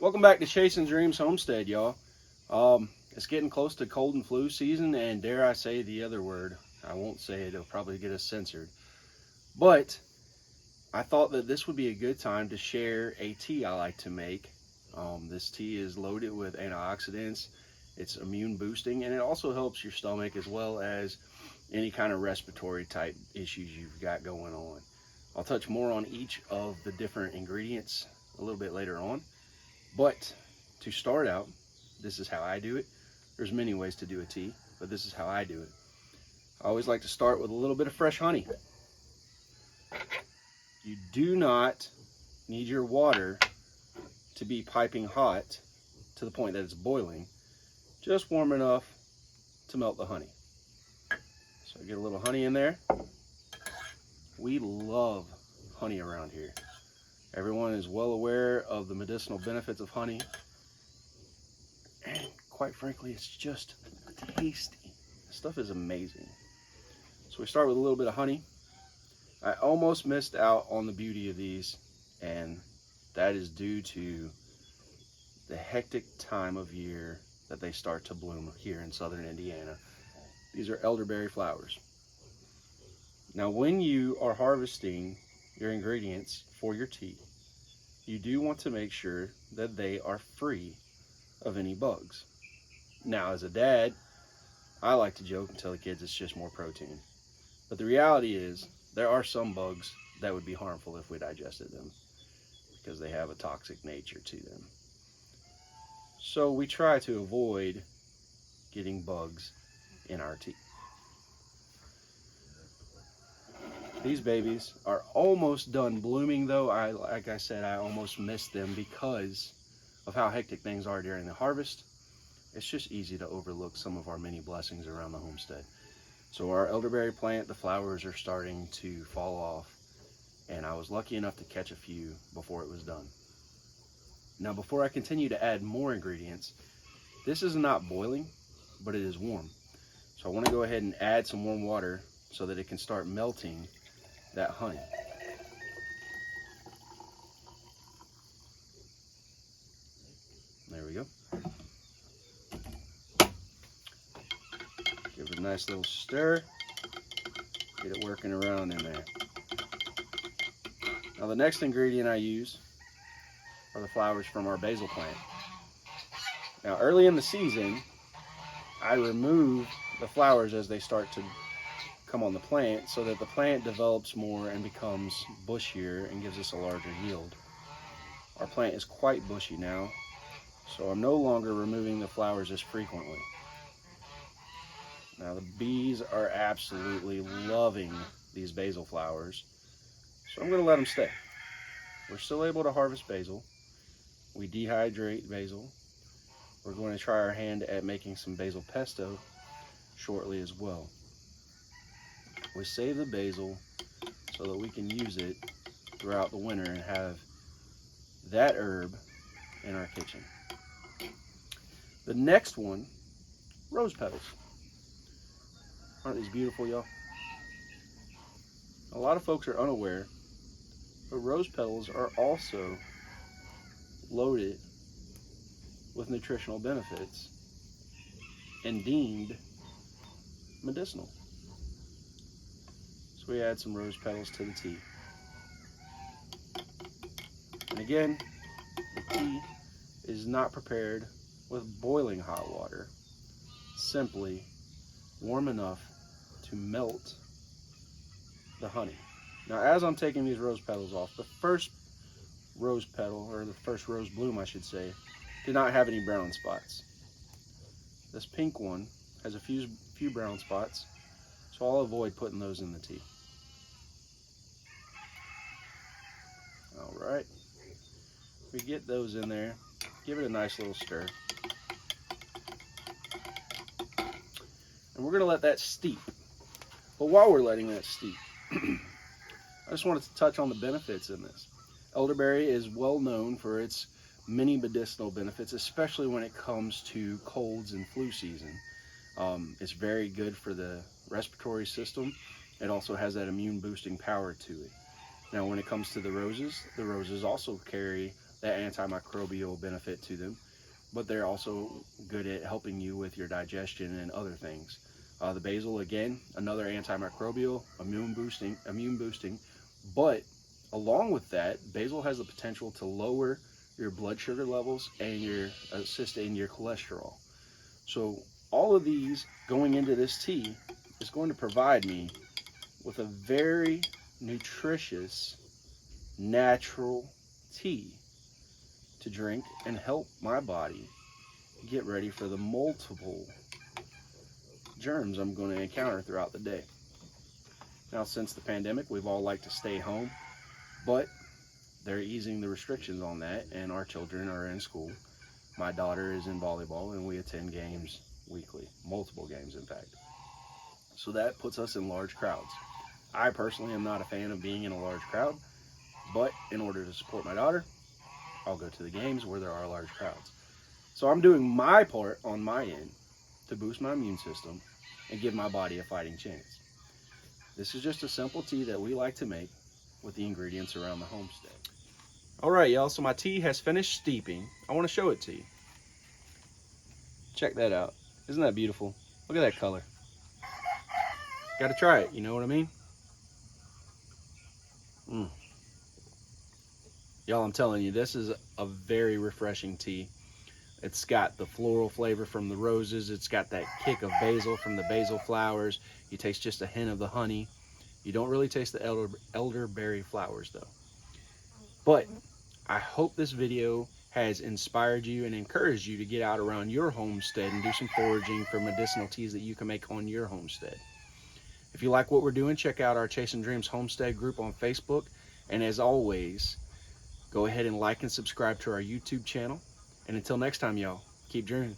Welcome back to Chasing Dreams Homestead, y'all. It's getting close to cold and flu season, and dare I say the other word. I won't say it, it'll probably get us censored. But I thought that this would be a good time to share a tea I like to make. This tea is loaded with antioxidants, it's immune boosting, and it also helps your stomach as well as any kind of respiratory type issues you've got going on. I'll touch more on each of the different ingredients a little bit later on. But to start out, this is how I do it. There's many ways to do a tea, but this is how I do it. I always like to start with a little bit of fresh honey. You do not need your water to be piping hot to the point that it's boiling, just warm enough to melt the honey. So I get a little honey in there. We love honey around here. Everyone is well aware of the medicinal benefits of honey. And quite frankly, it's just tasty. This stuff is amazing. So we start with a little bit of honey. I almost missed out on the beauty of these, and that is due to the hectic time of year that they start to bloom here in southern Indiana. These are elderberry flowers. Now, when you are harvesting your ingredients for your tea, you do want to make sure that they are free of any bugs. Now, as a dad, I like to joke and tell the kids it's just more protein. But the reality is, there are some bugs that would be harmful if we digested them because they have a toxic nature to them. So we try to avoid getting bugs in our tea. These babies are almost done blooming though. Like I said, I almost missed them because of how hectic things are during the harvest. It's just easy to overlook some of our many blessings around the homestead. So our elderberry plant, the flowers are starting to fall off, and I was lucky enough to catch a few before it was done. Now, before I continue to add more ingredients, this is not boiling, but it is warm. So I want to go ahead and add some warm water so that it can start melting that honey. There we go. Give it a nice little stir. Get it working around in there. Now the next ingredient I use are the flowers from our basil plant. Now early in the season, I remove the flowers as they start to come on the plant so that the plant develops more and becomes bushier and gives us a larger yield. Our plant is quite bushy now, so I'm no longer removing the flowers as frequently. Now the bees are absolutely loving these basil flowers, so I'm going to let them stay. We're still able to harvest basil. We dehydrate basil. We're going to try our hand at making some basil pesto shortly as well. We save the basil so that we can use it throughout the winter and have that herb in our kitchen. The next one, rose petals. Aren't these beautiful, y'all? A lot of folks are unaware, but rose petals are also loaded with nutritional benefits and deemed medicinal. So we add some rose petals to the tea. And again, the tea is not prepared with boiling hot water, simply warm enough to melt the honey. Now, as I'm taking these rose petals off, the first rose petal, or the first rose bloom I should say, did not have any brown spots. This pink one has a few brown spots, so I'll avoid putting those in the tea. All right, we get those in there, give it a nice little stir. And we're gonna let that steep. But while we're letting that steep, I just wanted to touch on the benefits in this. Elderberry is well known for its many medicinal benefits, especially when it comes to colds and flu season. It's very good for the respiratory system. It also has that immune boosting power to it. Now, when it comes to the roses also carry that antimicrobial benefit to them, but they're also good at helping you with your digestion and other things. The basil, again, another antimicrobial, immune boosting, but along with that, basil has the potential to lower your blood sugar levels and assist in your cholesterol. So all of these going into this tea is going to provide me with a very nutritious, natural tea to drink and help my body get ready for the multiple germs I'm going to encounter throughout the day. Now, since the pandemic, we've all liked to stay home, but they're easing the restrictions on that, and our children are in school. My daughter is in volleyball, and we attend games weekly, multiple games, in fact. So that puts us in large crowds. I personally am not a fan of being in a large crowd, but in order to support my daughter, I'll go to the games where there are large crowds. So I'm doing my part on my end to boost my immune system and give my body a fighting chance. This is just a simple tea that we like to make with the ingredients around the homestead. All right, y'all, so my tea has finished steeping. I want to show it to you. Check that out. Isn't that beautiful? Look at that color. Got to try it, you know what I mean? Y'all, I'm telling you, this is a very refreshing tea. It's got the floral flavor from the roses. It's got that kick of basil from the basil flowers. You taste just a hint of the honey. You don't really taste the elderberry flowers though. But I hope this video has inspired you and encouraged you to get out around your homestead and do some foraging for medicinal teas that you can make on your homestead. If you like what we're doing, check out our Chasing Dreams Homestead group on Facebook. And as always, go ahead and like and subscribe to our YouTube channel. And until next time, y'all, keep dreaming.